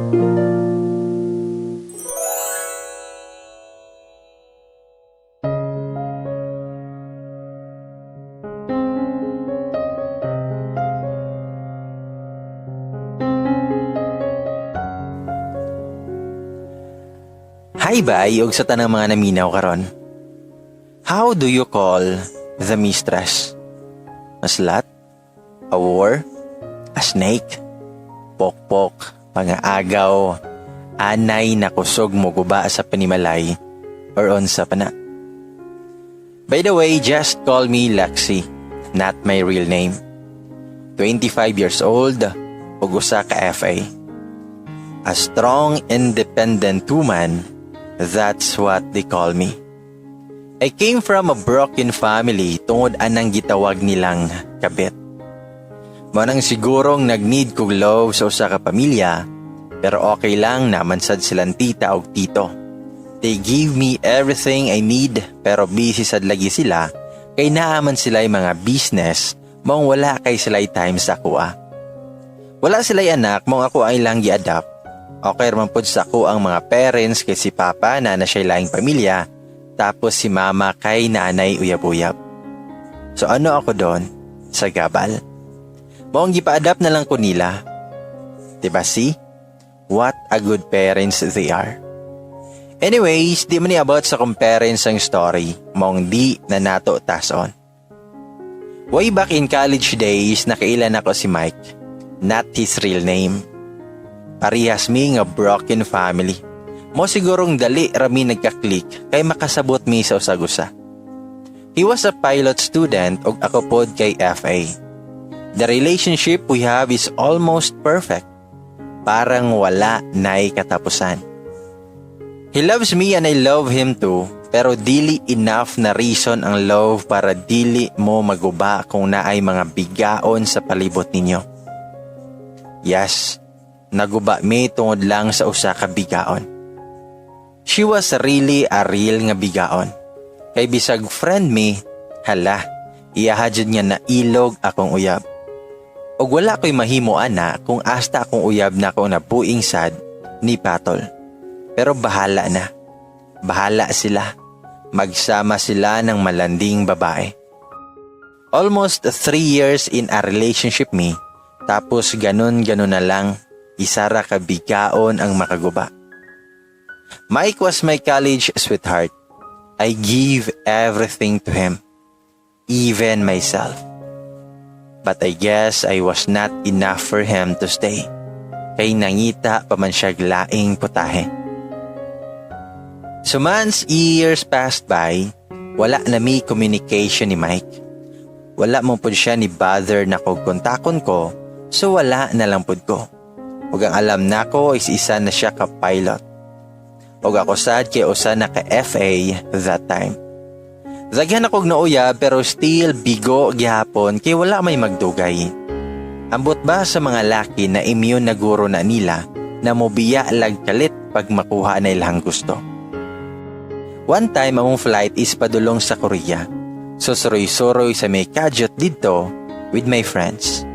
Hi bay, og sa tanang mga naminaw karon. How do you call the mistress? A slut? A whore? A snake? Pokpok, pangaagaw, anay na kusog mo guba sa panimalay, or unsa pa na? By the way, just call me Lexi, not my real name. 25 years old, ug usa ka FA. A strong, independent woman. That's what they call me. I came from a broken family tungod anang gitawag nilang kabit. Manang sigurong nag-need kog love sa usa ka pamilya, pero okay lang naman sad silang tita o tito. They give me everything I need, pero busy sad lagi sila, kay naaman sila'y mga business, mong wala kay sila'y time sa kuha. Wala sila'y anak, mong ako ay lang gi-adapt. Okay raman po sa ako ang mga parents kay si papa na siya laing pamilya, tapos si mama kay nanay uyab-uyab. So ano ako doon? Sa gabal. Maong gipa-adapt na lang ko nila. Diba see? What a good parents they are. Anyways, di man ni about sa kong parents ang story, maong di na nato tason. Way back in college days, nakailan ako si Mike. Not his real name. Parehas mi nga broken family. Mo sigurong dali rami nagka-click kay makasabot mi sa usagusa. He was a pilot student ug ako pod kay FA. The relationship we have is almost perfect. Parang wala na'y katapusan. He loves me and I love him too, pero dili enough na reason ang love para dili mo maguba kung naay mga bigaon sa palibot ninyo. Yes, naguba mi tungod lang sa usa ka bigaon. She was really a real nga bigaon. Kay bisag friend mi, hala, iyahadjud niya na ilog akong uyab. Og wala ko'y mahimo ana kung hasta akong uyab na akong nabuing sad ni Patol. Pero bahala na. Bahala sila. Magsama sila ng malanding babae. Almost 3 years in a relationship mi, tapos ganun na lang. Isara ka bigaon ang makaguba. Mike was my college sweetheart. I give everything to him, even myself. But I guess I was not enough for him to stay. Kay nangita pa man siya laing putahe. So months, years passed by, wala na mi communication ni Mike. Wala mo pod siya ni bother na kog kontakon ko, so wala na lang pod ko. Ug ang alam nako is isa na siya ka pilot. Ug ako sad kay usa na ka FA that time. Daghan akong nauyab pero still bigo gihapon kay wala may magdugay. Ambot ba sa mga laki na immune na guro na nila na mobiya lag kalit pag makuha na ilang gusto. One time among flight is padulong sa Korea. So suroy-suroy sa may kadyot dito with my friends.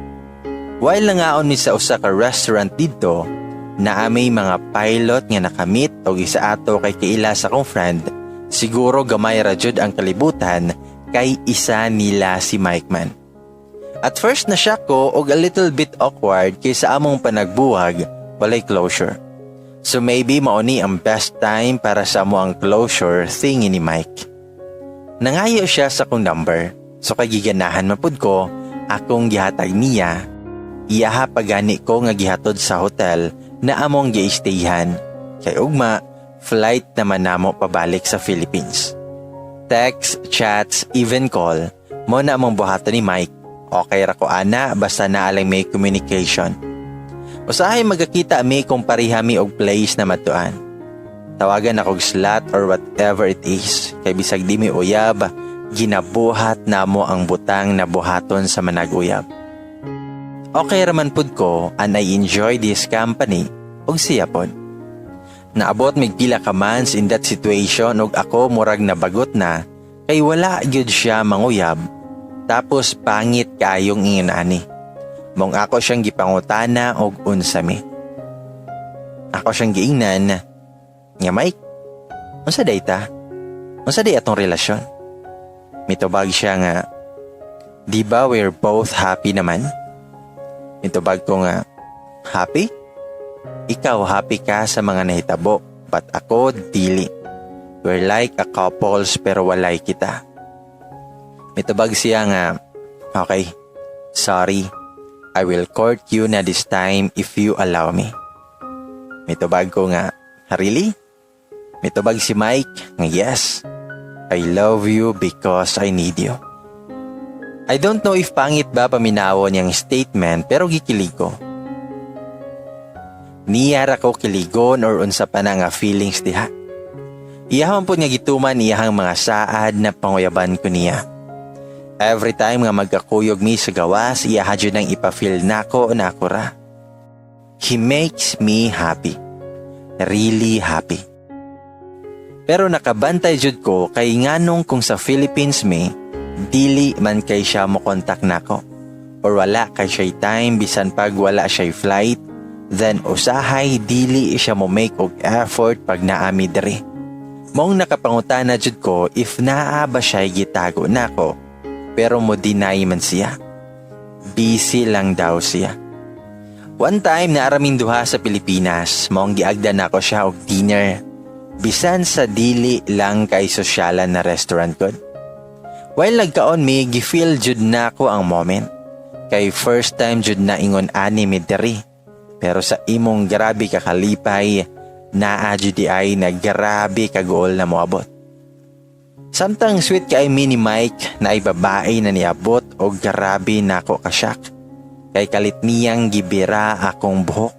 While nangaon mi sa usa ka restaurant dito, na may mga pilot nga nakamit o isa ato kay kaila sa kong friend, siguro gamay ra jud ang kalibutan kay isa nila si Mike man. At first na siya ko og a little bit awkward kay sa among panagbuhag, walay closure. So maybe mauni ang best time para sa mo ang closure thingy ni Mike. Nangayo siya sa kong number, so kay giganahan mapud ko, akong gihatag niya. Iyaha pagani ko nga gihatod sa hotel na among gi-stayhan. Kay ugma, flight naman namo pabalik sa Philippines. Text, chats, even call, mo na among buhaton ni Mike. Okay ra ko ana basta naalang may communication. Usahay magakita mi kung parihami og place na matuan. Tawagan akog slot or whatever it is. Kay bisag di mi uyab, ginabuhat namo ang butang na buhaton sa manag-uyab. Okay raman pud ko and I enjoy this company og siya pod. Naabot mig pila ka months in that situation og ako murag nabagot na kay wala gyud siya manguyab. Tapos pangit kayong ingon ani. Mong ako siyang gipangutana og unsa mi. Ako siyang giingnan. Nga Mike, unsa day ta? Unsa day atong relasyon? Mitubag siya nga, di ba we're both happy naman? Mitubag ko nga, happy? Ikaw happy ka sa mga nahitabo, but ako dili. We're like a couples pero walay kita. Mitubag siya nga, okay, sorry. I will court you na this time if you allow me. Mitubag ko nga, really? Mitubag si Mike nga, yes. I love you because I need you. I don't know if pangit ba paminawon niyang statement pero gikilig ko. Niyara ko kiligon or unsa pa na nga feelings diha. Iyahon po nga gituman iyahang mga saad na panguyaban ko niya. Every time nga magkakuyog mi sa gawas, iyaha dyan ang ipafeel nako na ako ra. He makes me happy. Really happy. Pero nakabantay jud ko kay nganong kung sa Philippines mi, dili man kay siya mo kontak nako. Or wala kay siya time bisan pag wala siya flight, then usahay dili siya mo make og effort pag naami diri. Mong nakapangutana jud ko if naa ba siya gitago nako. Pero mo deny man siya. Busy lang daw siya. One time na araming duha sa Pilipinas, maong giagdan ako siya og dinner. Bisan sa dili lang kay sosyalan na restaurant ko. While nagkaon mi, gifeel jud na ako ang moment. Kay first time jud na ingon ani mi diri. Pero sa imong grabe kakalipay, naa jud di ay na grabe kagool na moabot. Samtang sweet kay ni Mike na ay babae na niabot o grabe na ako kasyak. Kay kalit niyang gibira akong buhok.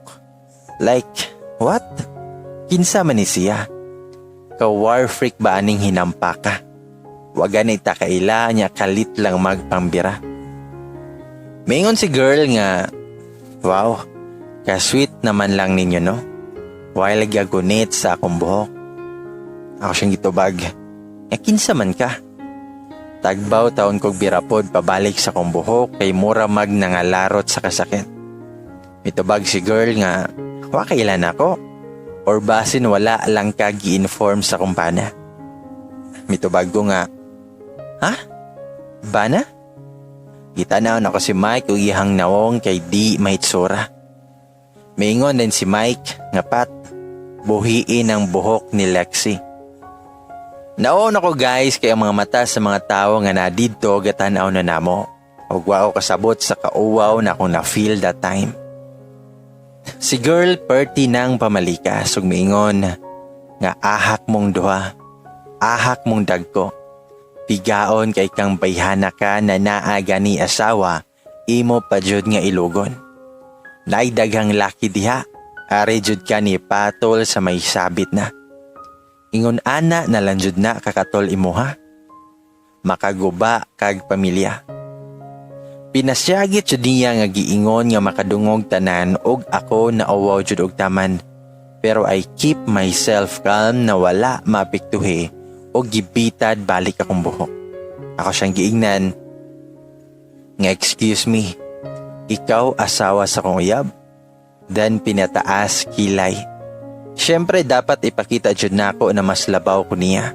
Like, what? Kinsa man ni siya? Ka-war freak ba aning hinampa ka? Wagan ita kaila niya kalit lang magpambira. Maingon si girl nga, wow, ka-sweet naman lang ninyo no? While gagunit sa akong buhok. Ako siyang gitubag. Kinsa man ka? Tagbaw taon kog birapod pabalik sa kong buhok kay mura mag nangalarot sa kasakit. Mitubag si girl nga, wa kailan ako? Or basin wala lang ka gi-inform sa kumpana? Mitubag ko nga, ha? Bana? Gitanaon ako si Mike o ihang nawong kay di maitsura. Maingon din si Mike nga pat, buhiin ang buhok ni Lexi. Naon ako guys kay ang mga mata sa mga tao nga na didto gatanaw na namo. Og wow kasabot sa kauwaw na akong na-feel that time. Si girl perti nang pamalikas ug miingon nga ahak mong duha, ahak mong dagko. Pigaon kay kang bayhana ka na naaga ni asawa, imo pa jud nga ilugon. Nay daghang laki diha, are jud ka ni patol sa may sabit na. Ingon ana na lang jud na kakatol imuha. Makaguba kag pamilya. Pinasyagit jud niya nga giingon nga makadungog tanan og ako na awaw jud og taman. Pero I keep myself calm na wala mapiktuhi og gibitad balik akong buhok. Ako siyang giingnan nga excuse me. Ikaw asawa sa kong uyab? Then pinataas kilay. Siyempre dapat ipakita jud nako na mas labaw ko niya.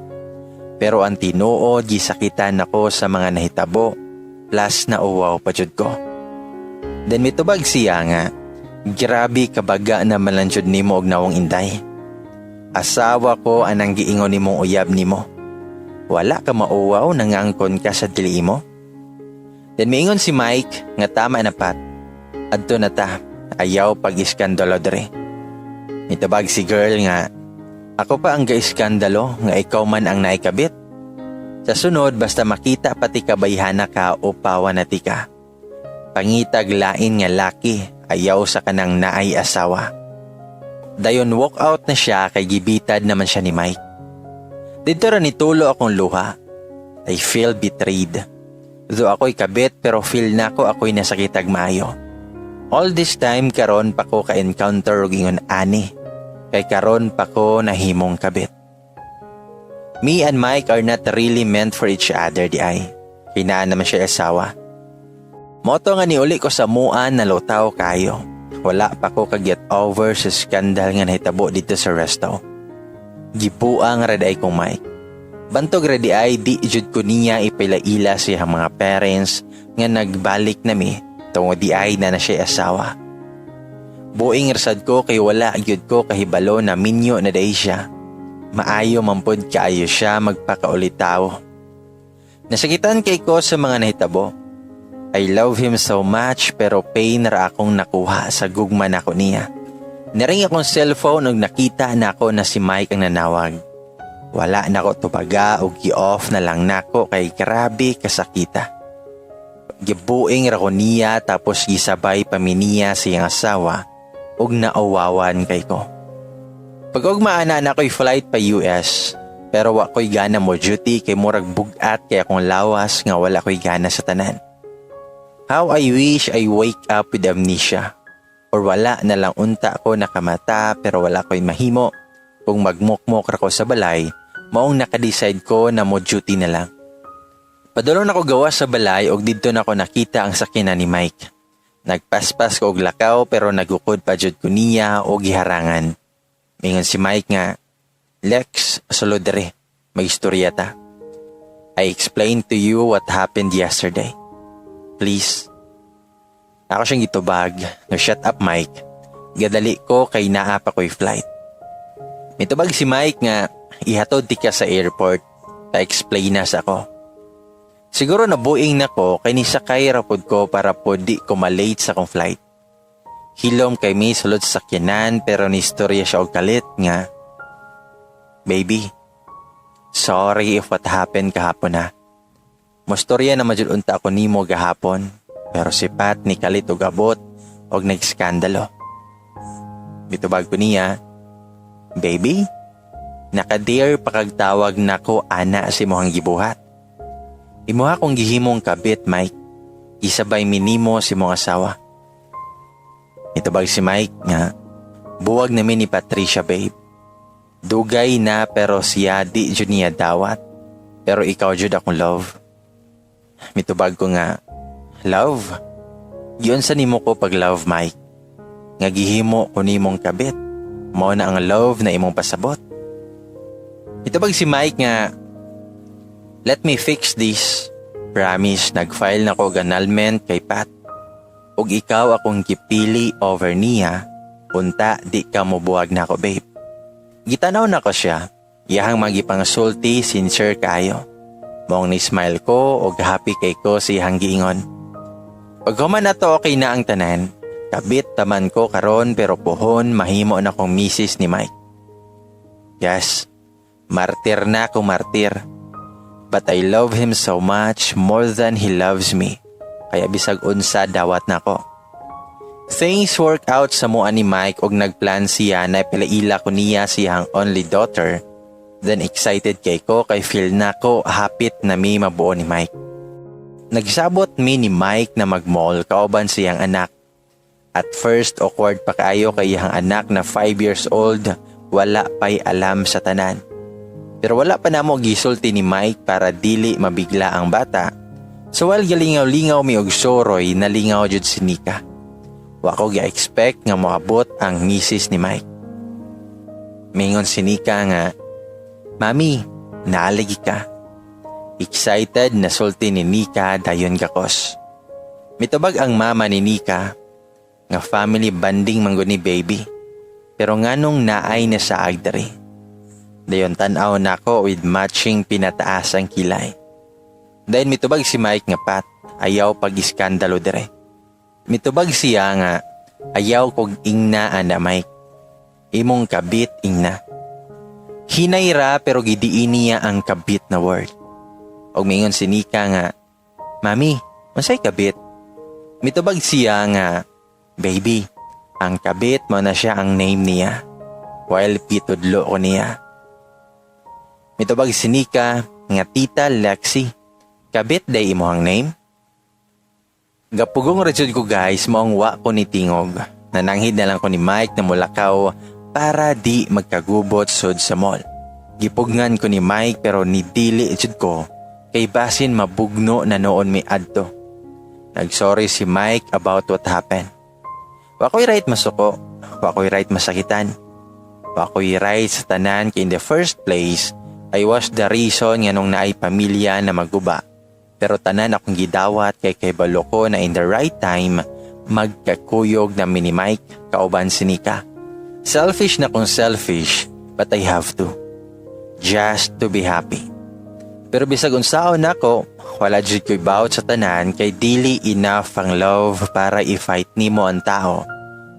Pero ang tinuod gisakitan nako sa mga nahitabo plus na uwaw pa jud ko. Then mitubag siya nga, grabe kabaga na malan jud nimo og nawong inday. Asawa ko anang giingon nimong uyab nimo. Wala ka mauwaw nangangkon ka sa dili mo. Then miingon si Mike nga tama na pat. Adto na ta, ayaw pag-iskandalo dere. Mitubag si girl nga, ako pa ang ga-iskandalo nga ikaw man ang naikabit. Sa sunod, basta makita pati kabayhana ka o pawa na tika. Pangitag lain nga laki, ayaw sa kanang naay asawa. Dayon walk out na siya kay gibitad naman siya ni Mike. Dito ra nitulo akong luha. I feel betrayed. Though ako'y kabit pero feel na ko ako'y nasakitag maayo. All this time karon pa ko ka-encounter og ingon ani. Kay karon pa ko nahimong kabit. Me and Mike are not really meant for each other di ay. Kinaan naman siya asawa. Moto nga niuli ko sa muan na lutaw kayo. wala pa ko kaget over sa skandal nga nahitabo dito sa resto. Gipuang raday kong Mike. Bantog radi ay di jud ko niya ipilaila siya mga parents nga nagbalik nami tungod di ay na siya asawa. Buing rasad ko kay wala gyud ko kahibalo na minyo na day siya. Maayo mampod kaayo siya magpakaulitaw. Nasakitan kay ko sa mga nahitabo. I love him so much pero pain ra akong nakuha sa gugma nako niya. Naring akong cellphone ug nakita na ako na si Mike ang nanawag. Wala na ko tubaga o gi-off na lang nako kay grabe kasakita. Gibuing ra ko niya tapos gisabay paminiya siyang asawa ug nauwawan kay ko. Pag-ugmaan na ako'y flight pa US pero wa ko'y gana mo duty kay murag bugat kay akong lawas nga wala ko'y gana sa tanan. How I wish I wake up with amnesia or wala na lang unta ako nakamata pero wala ko'y mahimo kung magmukmok ra ko sa balay maong nakadecide ko na mo duty na lang. Padulong ako gawa sa balay og didto na ako nakita ang sakyanan ni Mike. Nagpaspas ko og lakaw pero nagukod pa jud ko niya og giharangan. Mingon si Mike nga, Lex, sulod dere, may istorya ta. I explained to you what happened yesterday. Please. Ako siyang gitubag, no shut up Mike. Gadali ko kay naapa ko'y flight. Mitubag si Mike nga, ihatod ti ka sa airport, pa-explain na sa ako. Siguro nabuing na ko kay nisakay rapod ko para po di ko malate sa akong flight. Hilom kay may sulod sa sakyanan pero nistorya siya og kalit nga. Baby, sorry if what happened kahapon na. Mostorya na majud unta ako nimo gahapon pero sipat ni kalit og abot og nagskandalo. Mitubag ko niya, baby, naka-dare pakagtawag nako ana si mohang gibuhat. Imuha kong gihimong kabit, Mike. Isabay minimo si mong asawa. Itubag si Mike nga, buwag namin ni Patricia, babe. Dugay na pero siya di jud niya dawat. Pero ikaw jud akong love. Mitubag ko nga, love? Yun sa nimo ko pag love, Mike. Nga gihimo ko nimong kabit. Mao na ang love na imong pasabot. Itubag si Mike nga, let me fix this. Promise, nag-file na ko annulment kay Pat. Ug ikaw akong gipili over niya, punta di ka mobuwag na ako, babe. Gitanaw na ko siya, iyahang magipangsulti, sincere kayo. Mong ni-smile ko ug happy kay ko si iyahang giingon. Pag human na to okay na ang tanan, kabit taman ko karon pero puhon mahimo na kong misis ni Mike. Yes, martir na ako martir. But I love him so much more than he loves me. Kaya bisag unsa dawat nako. Things work out sa mua ni Mike og nagplan siya na pilaila ko niya siyang only daughter. Then excited kay ko kay feel na ko hapit na mi mabuo ni Mike. Nagsabot mi ni Mike na mag-mall kauban siyang anak. At first awkward pa kaayo kay iyang anak na 5 years old wala pa'y alam sa tanan. Pero wala pa namo gisulti ni Mike para dili mabigla ang bata. So while galingaw-lingaw mi og soroy, nalingaw jud si Nika. Wa ko gi-expect nga moabot ang misis ni Mike. Mingon si Nika nga, Mami, naalagi ka. Excited na sulti ni Nika dayon gakos. Mitubag ang mama ni Nika nga family banding manggo ni baby. Pero nganong naay na sa agdari. Dayon tanaw nako with matching pinataas ang kilay. Dayon mitubag si Mike nga Pat, ayaw pag-iskandalo dire. Mitubag siya nga, ayaw kog ingna ana Mike. Imong kabit ingna. Hinayra pero gidiin niya ang kabit na word. Og mingon si Nika nga, Mami, unsay kabit? Mitubag siya nga, Baby, ang kabit mo na siya ang name niya. While pitudlo ko niya. Mitubag si Nika nga Tita Lexi. Kabit day imohang name? Gapugong rajud ko guys maong wa ko ni tingog. Nananghid na lang ko ni Mike na mulakaw para di magkagubot sud sa mall. Gipugngan ko ni Mike pero nidili jud ko kay basin mabugno na noon mi adto. Nagsorry si Mike about what happened. Wako'y right masuko, wako'y right masakitan. Wako'y right sa tanan kay in the first place, I was the reason nga nung naay pamilya na maguba. Pero tanan akong gidawat kay balo ko na in the right time, magkakuyog na mini Mike kauban si Nika. Selfish na kung selfish, but I have to. Just to be happy. Pero bisag unsaon nako, wala jud ko'y bawat sa tanan kay dili enough ang love para i-fight nimo ang tao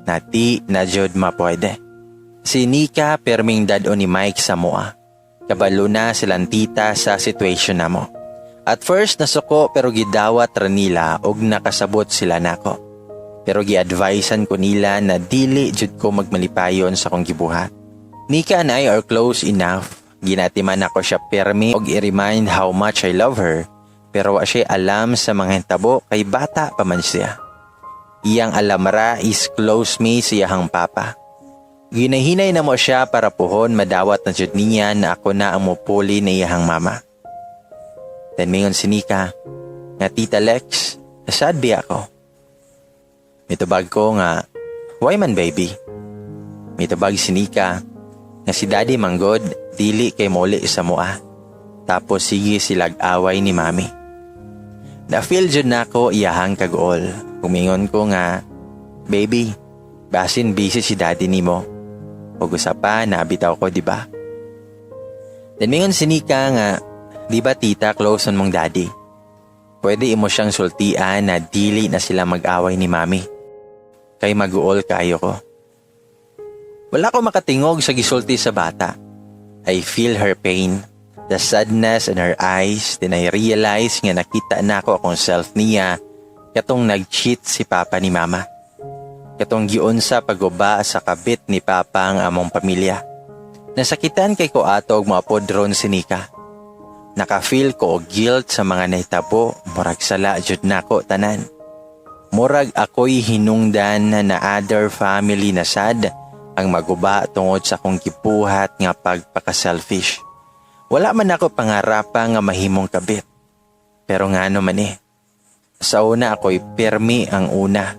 na di na jud mapwede. Si Nika perming dad-o ni Mike sa mua. Kabalo na silang tita sa situation na mo. At first nasuko pero gidawat ra nila og nakasabot sila nako. Pero gi-advisean ko nila na dili jud ko magmalipayon sa kong gibuhat. Nika and I are close enough. Ginatiman ako siya permi og i-remind how much I love her. Pero wa siya alam sa mga hintabo kay bata pa man siya. Iyang alam ra is close me siyahang papa. Ginahinay na mo siya para puhon madawat na jud niya na ako na ang mupuli na iyahang mama. Then mingon si Nika, nga Tita Lex, nasad bi ako. Mitubag ko nga, why man baby? Mitubag si Nika, nga si Daddy manggod, dili kay muli sa mua. Tapos sige silag away ni Mami. Na-feel jud nako iyahang kagol. Kumingon ko nga, baby, basin busy si Daddy nimo. Ug usa pa nabitaw ko, di ba? Then mingon si Nika nga, di ba tita close on mong daddy? Pwede imo siyang sultian na dili na sila mag-away ni Mami. Kay mag-uol kayo ko. Wala ko makatingog sa gisulti sa bata. I feel her pain, the sadness in her eyes, then I realize nga nakita na ako akong self niya katong nag-cheat si Papa ni Mama. Katong giunsa paguba sa kabit ni Papa ang among pamilya. Nasakitan kay ko ato og maapod ron si Nika. Naka-feel ko og guilt sa mga nahitabo, murag sala jud nako tanan. Murag ako'y hinungdan na other family na sad ang maguba tungod sa kong gibuhat nga pagpaka-selfish. Wala man ako pangarapa nga mahimong kabit. Pero ngano man sa una ako'y permi ang una.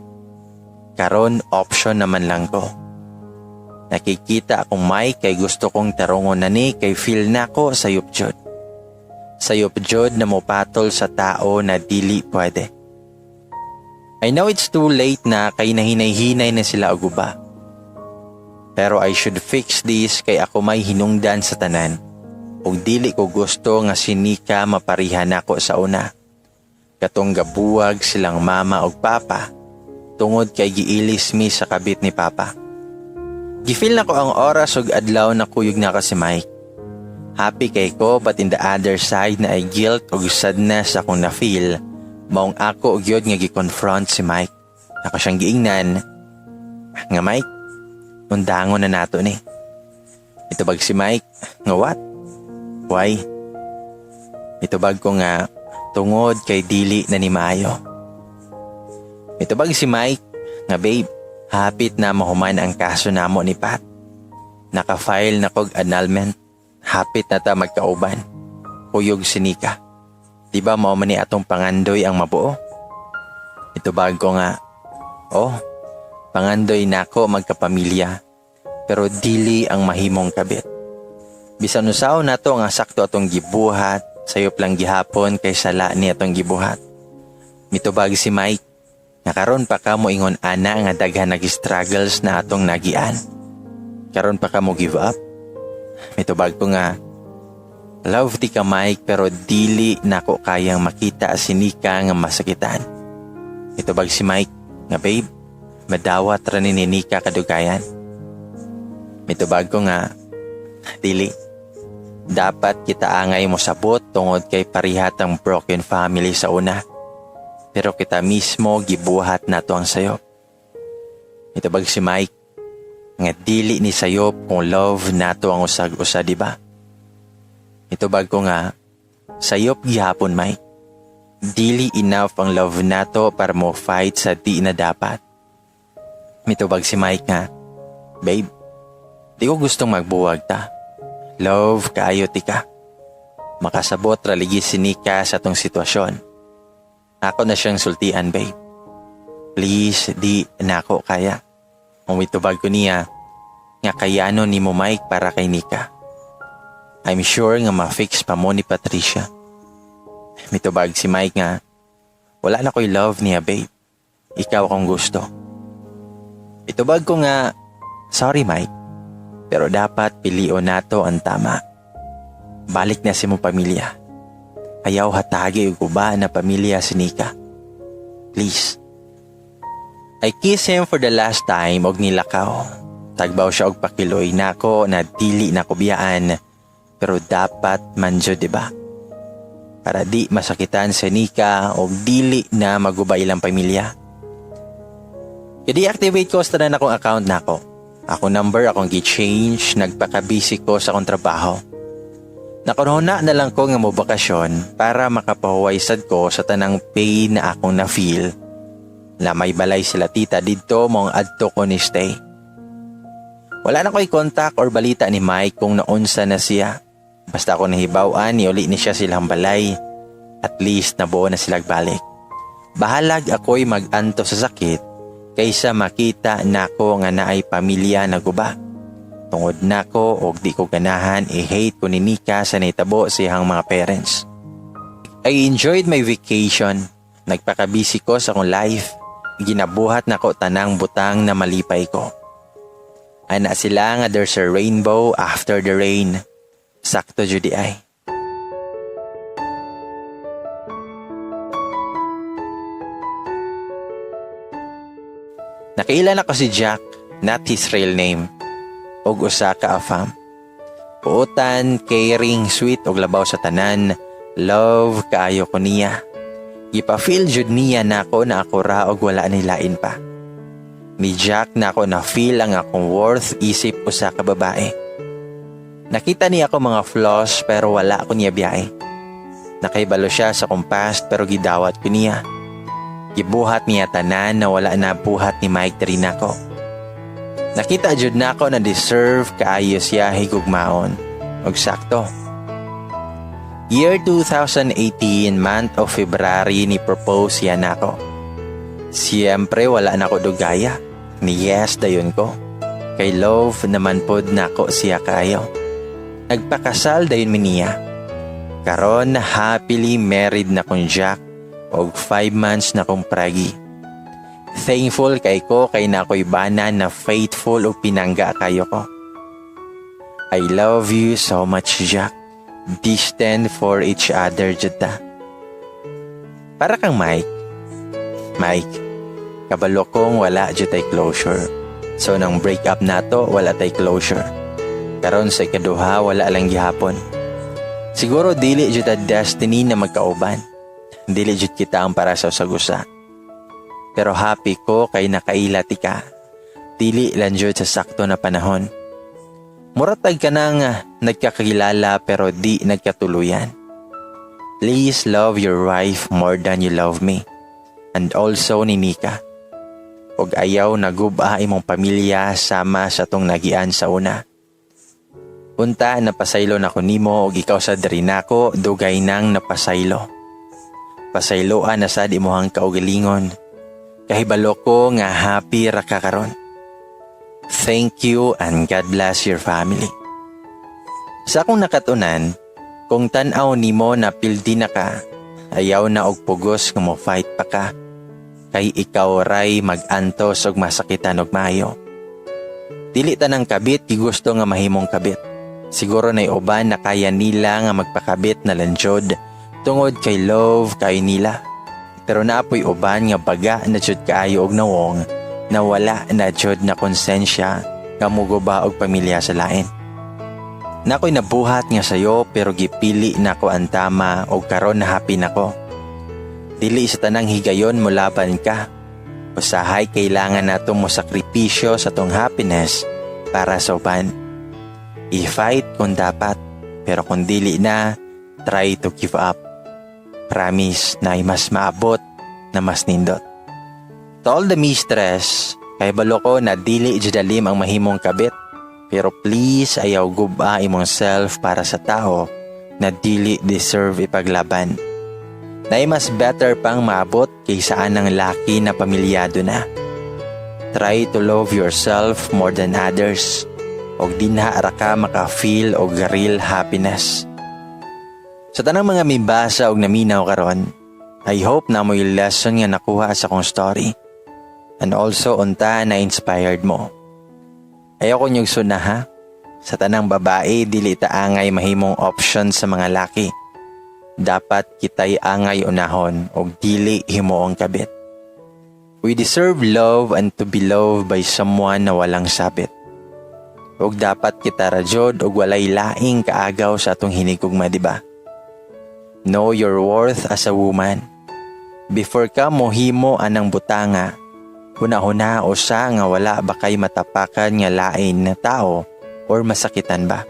Karon option naman lang ko. Nakikita akong may kay gusto kong tarungon na ni kay feel na ko sayop jud. Sayop jud na mopatol sa tao na dili pwede. I know it's too late na kay nahinay-hinay na sila og uba. Pero I should fix this kay ako may hinungdan sa tanan. Ug dili ko gusto nga si Nika maparihan ako sa una. Katong gabuwag silang mama ug papa tungod kay giilis mi sa kabit ni Papa. Gifeel na ko ang oras ug adlaw na kuyog na ka si Mike. Happy kay ko but in the other side na ay guilt ug sadness akong na-feel. Maong ako og yun nga gi-confront si Mike. Ako siyang giingnan. Nga Mike, undangon na nato ni. Itubag si Mike, nga what? Why? Itubag ko nga tungod kay dili na ni maayo. Itubag si Mike, nga babe, hapit na mahuman ang kaso namo ni Pat. Naka-file na kog annulment. Hapit na ta magkauban. Kuyog si Nika. Diba mao man ni atong pangandoy ang mabuo? Itubag ko nga, pangandoy nako magkapamilya. Pero dili ang mahimong kabit. Bisan usaw nato nga sakto atong gibuhat, sayop lang gihapon kay sala ni atong gibuhat. Mitubag si Mike, nakaron pa ka mo ingon ana nga daghan nag-struggles na atong nagian. Karon pa ka mo give up? Mitubag ko nga, love ti ka Mike pero dili nako kayang makita si Nika nga masakitan. Mitubag si Mike, nga babe, madawat ra ni Nika kadugayan. Mitubag ko nga, dili. Dapat kita angay mo sabot tungod kay parihat ang broken family sa una. Pero kita mismo gibuhat nato ang sayop. Mitubag si Mike, nga dili ni sayop kung love nato ang usag-usa, diba? Mitubag ko nga, sayop gihapon Mike. Dili enough ang love nato para mo fight sa di na dapat. Mitubag si Mike nga, babe, di ko gustong magbuwag ta. Love kaayo ti ka. Makasabot raligi si Nika sa tong sitwasyon. Ako na siyang sultian, babe. Please, di na ako kaya. Umitubag ko niya nga kayano ni mo Mike para kay Nika. I'm sure nga ma-fix pa mo ni Patricia. Mitubag si Mike nga, wala na ko'y love niya babe. Ikaw akong gusto. Itubag ko nga, sorry Mike, pero dapat pilion nato ang tama. Balik na si mo pamilya. Ayaw hatagi o guba na pamilya si Nika. Please. I kiss him for the last time og nilakaw. Tagbaw siya og pakiloy nako na dili na kubiyaan. Pero dapat manjo diba? Para di masakitan si Nika og dili na magubay ilang pamilya. I-deactivate ko sa tanan akong account nako. Ako number akong gi-change, nagpaka-busy ko sa akong trabaho. Nakununa na lang ko nga mo bakasyon para makapahuwaysad ko sa tanang pain na akong na-feel. Na may balay sila tita dito mong adto ko ni stay. Wala na ko'y kontak or balita ni Mike kung naunsa na siya. Basta ako nahibawan, uli ni siya silang balay. At least nabuo na silang balik. Bahalag ako'y mag-anto sa sakit kaysa makita nako nga naay pamilya na guba. Tungod nako og di ko ganahan i-hate ko ni Nika sa naitabo siyang mga parents. I enjoyed my vacation. Nagpaka-busy ko sa akong life. Ginabuhat nako tanang butang na malipay ko. Ana sila nga there's a rainbow after the rain. Sakto judi ay. Nakailan ako si Jack, not his real name. Og usa ka afam. Puutan, caring, sweet og labaw sa tanan. Love kaayo ko niya. Ipa-feel jud niya nako na ako ra og wala ni lain pa. Ni Jack nako na feel ang akong worth isip usa ka babae. Nakita niya ako mga flaws pero wala ako niya biyahe. Nakaibalo siya sa akong past pero gidawat ko niya. Gibuhat niya tanan na wala na buhat ni Mike rin ako. Nakita jud nako na deserve kaayo siya higugmaon. Og sakto. Year 2018, month of February ni propose siya nako. Siyempre wala na ko dugaya. Ni yes dayon ko. Kay love naman pod nako siya kayo. Nagpakasal dayon mi niya. Karon happily married na kong Jack og 5 months na kong pragi. Thankful kay ko kay nako'y bana na faithful o pinangga kayo ko. I love you so much Jack. Distant for each other juta. Para kang Mike. Mike, kabalo kong wala jutay closure. So nang break up nato wala tay closure. Karon sa ikaduha wala lang gihapon. Siguro dili juta destiny na magkauban. Dili jud kita ang para sa usagusa. Pero happy ko kay nakailati ka. Dili lang jud sa sakto na panahon. Muratag ka nang nagkakilala pero di nagkatuluyan. Please love your wife more than you love me. And also ni Nika. Og ayaw naguba imong pamilya sama sa tong nagian sa una. Unta napasaylo na ko nimo og ikaw sa diri nako dugay nang napasaylo. Pasayloan na sad imong kaugalingon. Kahibalo ko nga happy ra ka karon. Thank you and God bless your family. Sa akong nakatunan, kung tan-aw nimo na pildi na ka, ayaw na og pugos nga mo fight pa ka. Kay ikaw ray mag-antos og masakitan og maayo. Dili tanang kabit gigusto nga mahimong kabit. Siguro nay uban na kaya nila nga magpakabit na lanjod tungod kay love kay nila. Pero naapoy uban nga baga na jud kaayo og nawong na wala na jud na konsensya nga muguba og pamilya sa lain. Nakoy nabuhat nga sayo pero gipili nako ang tama og karon na happy nako. Dili sa tanang higayon mo laban ka. Usahay kailangan nato mo sakripisyo sa tong happiness para sa uban. I-fight kung dapat pero kung dili na, try to give up. Promise na mas maabot na mas nindot. To all the mistress, kay balo ko na dili judalim ang mahimong kabit. Pero please ayaw guba imong self para sa tao na dili deserve ipaglaban. Na mas better pang maabot kaysa anang laki na pamilyado na. try to love yourself more than others. Og dinha ara ka maka-feel og real happiness. Sa tanang mga mibasa og naminaw karon, I hope na mo'y lesson nga nakuha sa kong story. And also unta na inspired mo. Ayaw ko niyog suna ha. Sa tanang babae, dili ta angay mahimong option sa mga laki. Dapat kitay angay unahon og dili himuong kabit. We deserve love and to be loved by someone na walang sabit. Og dapat kita rajod og walay laing kaagaw sa atong hinigugma, diba? Know your worth as a woman. Before ka mohimo anang butanga, huna-huna o sa nga wala ba kay matapakan nga lain na tao or masakitan ba?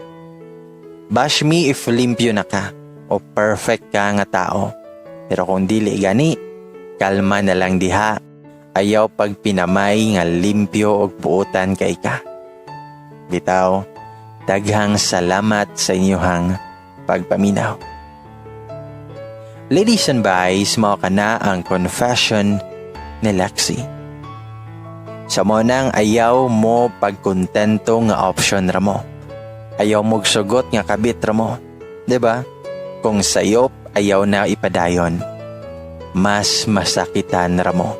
Bash me if limpyo na ka o perfect ka nga tao. Pero kung dili gani, kalma na lang diha. Ayaw pag pinamay nga limpyo og buutan kay ka. Bitaw, daghang salamat sa inyong pagpaminaw. Ladies and boys, mao kana ang confession ni Lexi. Sa mo nang ayaw mo pagkontento nga option ra mo. Ayaw mo sugot nga kabit ra mo. 'Di ba? Kung sayop ayaw na ipadayon, mas masakitan ra mo.